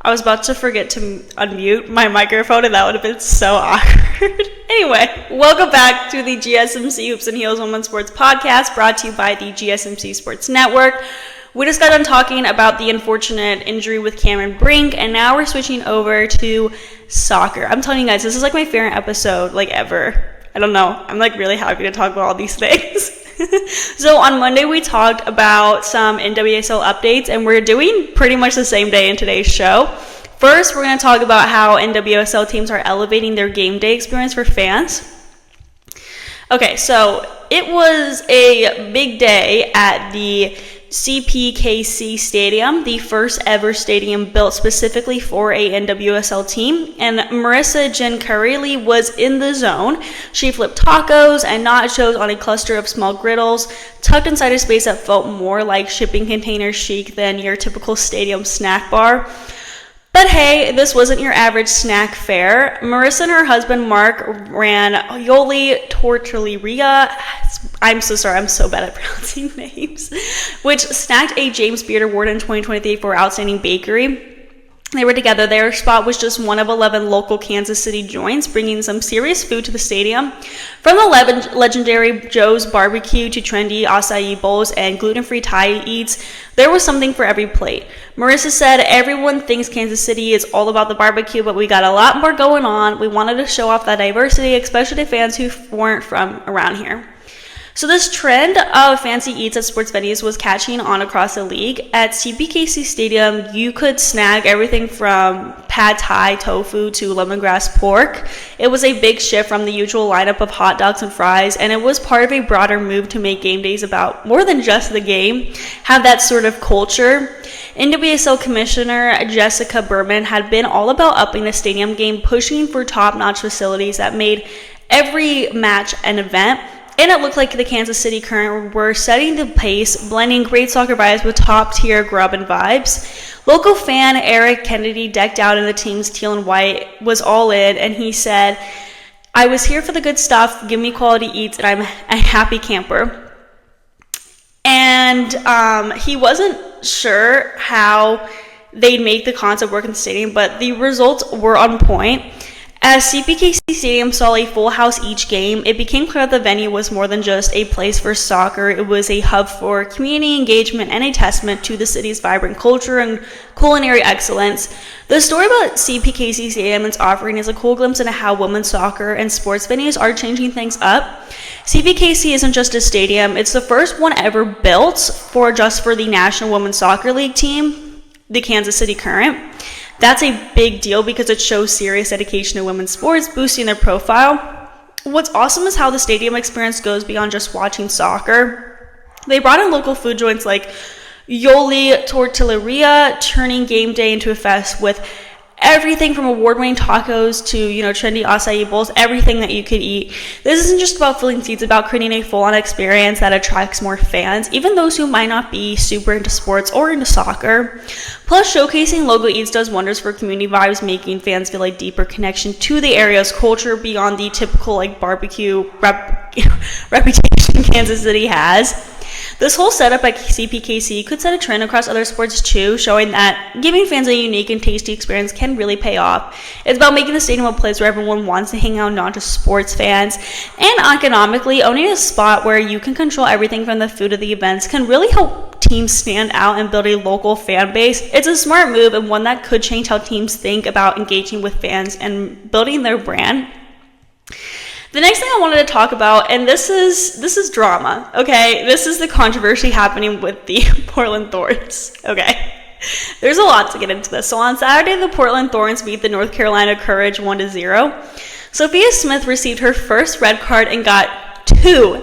I was about to forget to unmute my microphone, and that would have been so awkward. Anyway, welcome back to the GSMC Hoops and Heels Women's Sports Podcast, brought to you by the GSMC Sports Network. We just got done talking about the unfortunate injury with Cameron Brink, and now we're switching over to soccer. I'm telling you guys, this is like my favorite episode, ever. I don't know. I'm really happy to talk about all these things. So on Monday, we talked about some NWSL updates, and we're doing pretty much the same day in today's show. First, we're going to talk about how NWSL teams are elevating their game day experience for fans. Okay, so it was a big day at the CPKC Stadium, the first ever stadium built specifically for a NWSL team, and Marissa Giancarelli was in the zone. She flipped tacos and nachos on a cluster of small griddles, tucked inside a space that felt more like shipping container chic than your typical stadium snack bar. But hey, this wasn't your average snack fare. Marissa and her husband Mark ran Yoli Tortilleria. I'm so sorry, I'm so bad at pronouncing names. Which snagged a James Beard Award in 2023 for Outstanding Bakery. They were together. Their spot was just one of 11 local Kansas City joints, bringing some serious food to the stadium. From the legendary Joe's Barbecue to trendy acai bowls and gluten-free Thai eats, there was something for every plate. Marissa said, "Everyone thinks Kansas City is all about the barbecue, but we got a lot more going on. We wanted to show off that diversity, especially to fans who weren't from around here." So this trend of fancy eats at sports venues was catching on across the league. At CPKC Stadium, you could snag everything from pad thai tofu to lemongrass pork. It was a big shift from the usual lineup of hot dogs and fries, and it was part of a broader move to make game days about more than just the game, have that sort of culture. NWSL Commissioner Jessica Berman had been all about upping the stadium game, pushing for top-notch facilities that made every match an event. And it looked like the Kansas City Current were setting the pace, blending great soccer vibes with top-tier grub and vibes. Local fan Eric Kennedy, decked out in the team's teal and white, was all in, and he said, "I was here for the good stuff, give me quality eats, and I'm a happy camper." And he wasn't sure how they'd make the concept work in the stadium, but the results were on point. As CPKC Stadium saw a full house each game, it became clear that the venue was more than just a place for soccer. It was a hub for community engagement and a testament to the city's vibrant culture and culinary excellence. The story about CPKC Stadium and its offering is a cool glimpse into how women's soccer and sports venues are changing things up. CPKC isn't just a stadium, it's the first one ever built for the National Women's Soccer League team, the Kansas City Current. That's a big deal because it shows serious dedication to women's sports, boosting their profile. What's awesome is how the stadium experience goes beyond just watching soccer. They brought in local food joints like Yoli Tortilleria, turning game day into a fest with everything from award-winning tacos to, trendy acai bowls, everything that you could eat. This isn't just about filling seats, it's about creating a full-on experience that attracts more fans, even those who might not be super into sports or into soccer. Plus, showcasing local eats does wonders for community vibes, making fans feel a deeper connection to the area's culture beyond the typical barbecue reputation Kansas City has. This whole setup at CPKC could set a trend across other sports too, showing that giving fans a unique and tasty experience can really pay off. It's about making the stadium a place where everyone wants to hang out, not just sports fans. And economically, owning a spot where you can control everything from the food to the events can really help teams stand out and build a local fan base. It's a smart move and one that could change how teams think about engaging with fans and building their brand. The next thing I wanted to talk about, and this is drama, okay? This is the controversy happening with the Portland Thorns, okay? There's a lot to get into this. So on Saturday, the Portland Thorns beat the North Carolina Courage 1-0. Sophia Smith received her first red card and got two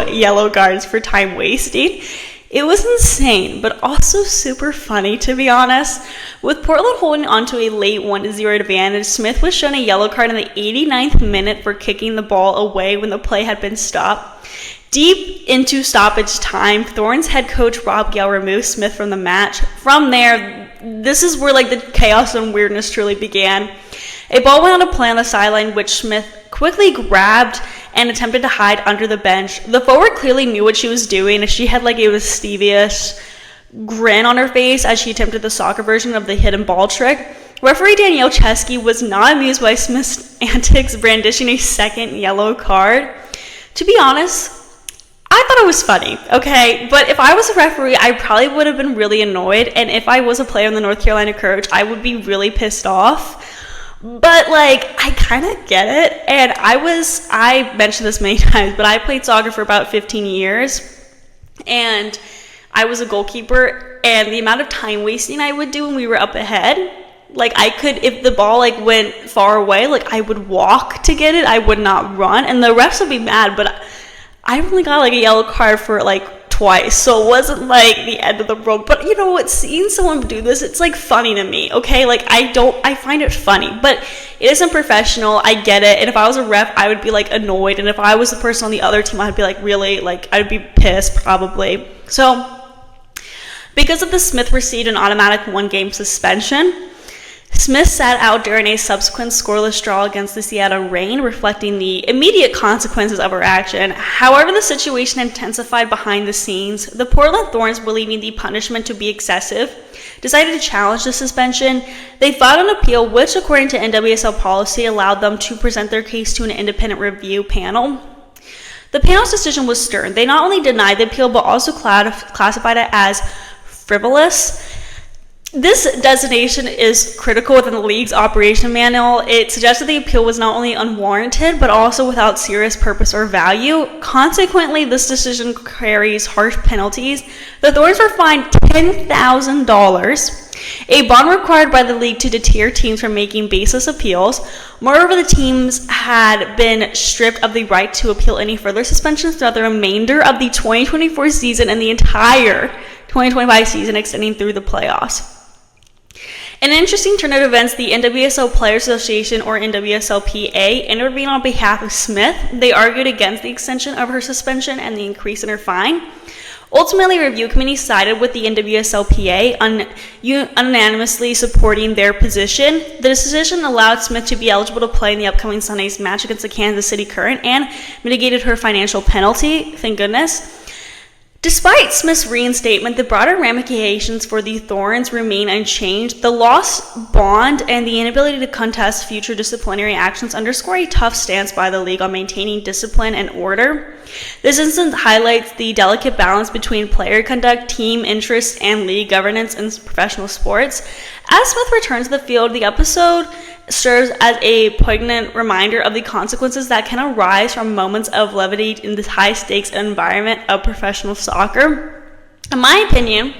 yellow cards for time wasting. It was insane, but also super funny, to be honest. With Portland holding onto a late 1-0 advantage, Smith was shown a yellow card in the 89th minute for kicking the ball away when the play had been stopped. Deep into stoppage time, Thorns head coach Rob Gale removed Smith from the match. From there, this is where the chaos and weirdness truly began. A ball went on a play on the sideline, which Smith quickly grabbed and attempted to hide under the bench. The forward clearly knew what she was doing. She had a mischievous grin on her face as she attempted the soccer version of the hidden ball trick. Referee Danielle Chesky was not amused by Smith's antics, brandishing a second yellow card. To be honest, I thought it was funny, okay? But if I was a referee, I probably would have been really annoyed. And if I was a player in the North Carolina Courage, I would be really pissed off. But, like, I kind of get it. And I mentioned this many times, but I played soccer for about 15 years. And I was a goalkeeper. And the amount of time wasting I would do when we were up ahead, like, I could, if the ball, like, went far away, like, I would walk to get it. I would not run. And the refs would be mad, but I only got, like, a yellow card for, like, twice. So it wasn't, like, the end of the world. But you know what? Seeing someone do this, it's, like, funny to me, okay? Like, I find it funny. But it isn't professional. I get it. And if I was a ref, I would be, like, annoyed. And if I was the person on the other team, I'd be, like, really? Like, I'd be pissed, probably. So, because of this, Smith received an automatic 1-game suspension. Smith sat out during a subsequent scoreless draw against the Seattle Reign, reflecting the immediate consequences of her action. However, the situation intensified behind the scenes. The Portland Thorns, believing the punishment to be excessive, decided to challenge the suspension. They filed an appeal, which, according to NWSL policy, allowed them to present their case to an independent review panel. The panel's decision was stern. They not only denied the appeal, but also classified it as frivolous. This designation is critical within the league's operation manual. It suggested the appeal was not only unwarranted, but also without serious purpose or value. Consequently, this decision carries harsh penalties. The Thorns were fined $10,000, a bond required by the league to deter teams from making baseless appeals. Moreover, the teams had been stripped of the right to appeal any further suspensions throughout the remainder of the 2024 season and the entire 2025 season extending through the playoffs. In an interesting turn of events, the NWSL Players Association, or NWSLPA, intervened on behalf of Smith. They argued against the extension of her suspension and the increase in her fine. Ultimately, a review committee sided with the NWSLPA, unanimously supporting their position. The decision allowed Smith to be eligible to play in the upcoming Sunday's match against the Kansas City Current and mitigated her financial penalty, thank goodness. Despite Smith's reinstatement, the broader ramifications for the Thorns remain unchanged. The lost bond and the inability to contest future disciplinary actions underscore a tough stance by the league on maintaining discipline and order. This instance highlights the delicate balance between player conduct, team interests, and league governance in professional sports. As Smith returns to the field, the episode serves as a poignant reminder of the consequences that can arise from moments of levity in this high-stakes environment of professional soccer. In my opinion,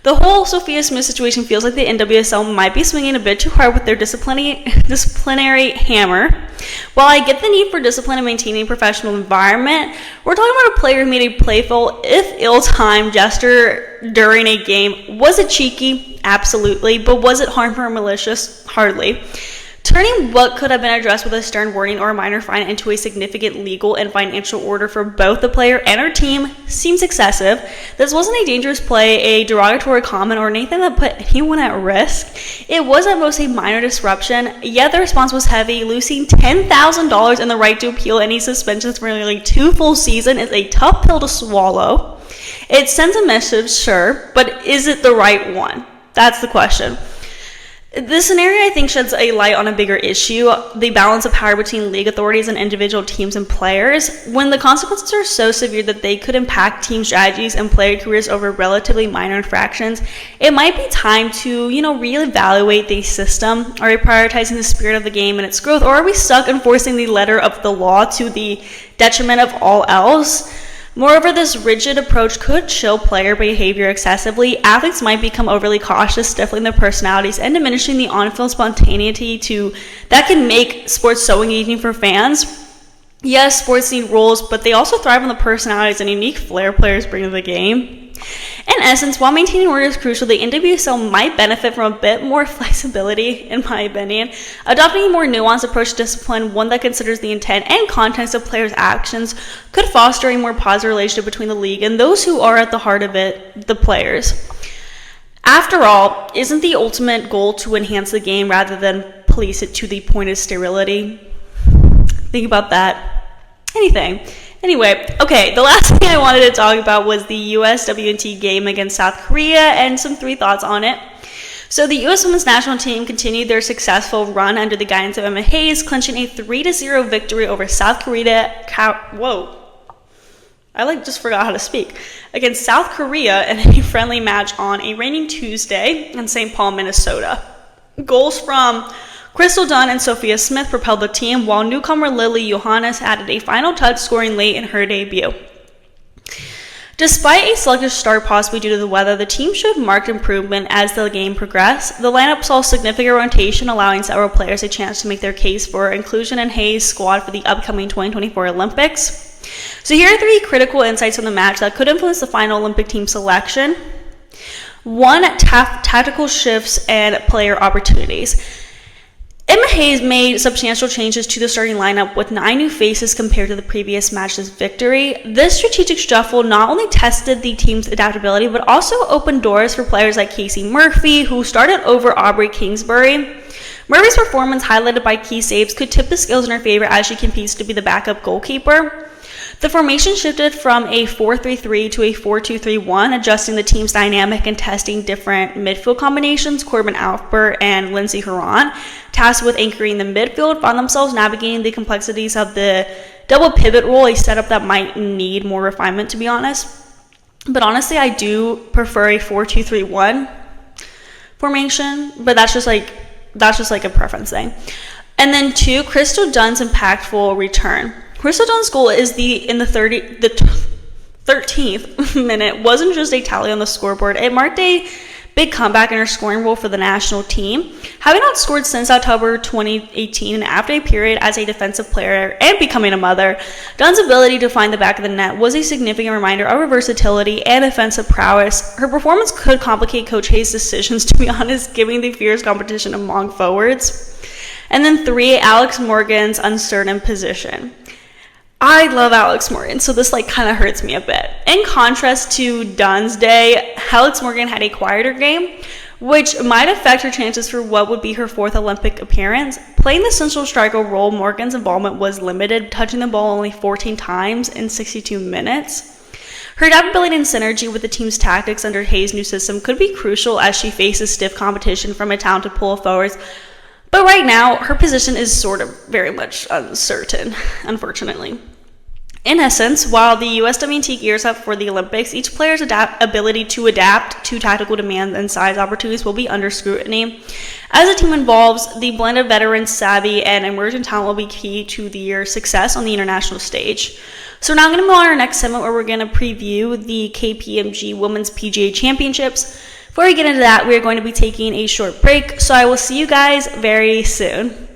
the whole Sophia Smith situation feels like the NWSL might be swinging a bit too hard with their disciplinary hammer. While I get the need for discipline and maintaining a professional environment, we're talking about a player who made a playful, if ill-timed gesture during a game. Was it cheeky? Absolutely. But was it harmful or malicious? Hardly. Turning what could have been addressed with a stern warning or a minor fine into a significant legal and financial order for both the player and her team seems excessive. This wasn't a dangerous play, a derogatory comment, or anything that put anyone at risk. It was at most a minor disruption, yet the response was heavy. Losing $10,000 in the right to appeal any suspensions for nearly 2 full seasons is a tough pill to swallow. It sends a message, sure, but is it the right one? That's the question. This scenario, I think, sheds a light on a bigger issue, the balance of power between league authorities and individual teams and players. When the consequences are so severe that they could impact team strategies and player careers over relatively minor infractions, it might be time to, reevaluate the system. Are we prioritizing the spirit of the game and its growth, or are we stuck enforcing the letter of the law to the detriment of all else? Moreover, this rigid approach could chill player behavior excessively. Athletes might become overly cautious, stifling their personalities and diminishing the on-field spontaneity that can make sports so engaging for fans. Yes, sports need rules, but they also thrive on the personalities and unique flair players bring to the game. In essence, while maintaining order is crucial, the NWSL might benefit from a bit more flexibility, in my opinion. Adopting a more nuanced approach to discipline, one that considers the intent and context of players' actions, could foster a more positive relationship between the league and those who are at the heart of it, the players. After all, isn't the ultimate goal to enhance the game rather than police it to the point of sterility? Think about that. Anything. Anyway, okay, the last thing I wanted to talk about was the USWNT game against South Korea and some 3 thoughts on it. So the U.S. women's national team continued their successful run under the guidance of Emma Hayes, clinching a 3-0 victory over South Korea. Just forgot how to speak. Against South Korea in a friendly match on a rainy Tuesday in St. Paul, Minnesota. Goals from Crystal Dunn and Sophia Smith propelled the team, while newcomer Lily Johannes added a final touch, scoring late in her debut. Despite a sluggish start possibly due to the weather, the team showed marked improvement as the game progressed. The lineup saw significant rotation, allowing several players a chance to make their case for inclusion in Hayes' squad for the upcoming 2024 Olympics. So here are 3 critical insights from the match that could influence the final Olympic team selection. 1, tactical shifts and player opportunities. Emma Hayes made substantial changes to the starting lineup with 9 new faces compared to the previous match's victory. This strategic shuffle not only tested the team's adaptability, but also opened doors for players like Casey Murphy, who started over Aubrey Kingsbury. Murphy's performance, highlighted by key saves, could tip the scales in her favor as she competes to be the backup goalkeeper. The formation shifted from a 4-3-3 to a 4-2-3-1, adjusting the team's dynamic and testing different midfield combinations. Corbin Alper and Lindsay Huron, tasked with anchoring the midfield, found themselves navigating the complexities of the double pivot role, a setup that might need more refinement, to be honest. But honestly, I do prefer a 4-2-3-1 formation, but that's just like a preference thing. And then 2, Crystal Dunn's impactful return. Crystal Dunn's goal is in the 13th minute wasn't just a tally on the scoreboard. It marked a big comeback in her scoring role for the national team. Having not scored since October 2018 and after a period as a defensive player and becoming a mother, Dunn's ability to find the back of the net was a significant reminder of her versatility and offensive prowess. Her performance could complicate Coach Hayes' decisions, to be honest, giving the fierce competition among forwards. And then 3, Alex Morgan's uncertain position. I love Alex Morgan, so this kind of hurts me a bit. In contrast to Dunn's day, Alex Morgan had a quieter game, which might affect her chances for what would be her 4th Olympic appearance. Playing the central striker role, Morgan's involvement was limited, touching the ball only 14 times in 62 minutes. Her adaptability and synergy with the team's tactics under Hayes' new system could be crucial as she faces stiff competition from a talented pool of forwards. But right now, her position is sort of very much uncertain, unfortunately. In essence, while the USWNT gears up for the Olympics, each player's ability to adapt to tactical demands and size opportunities will be under scrutiny. As the team evolves, the blend of veteran savvy and emerging talent will be key to their success on the international stage. So now I'm going to move on to our next segment where we're going to preview the KPMG Women's PGA Championships. Before we get into that, we're going to be taking a short break, so I will see you guys very soon.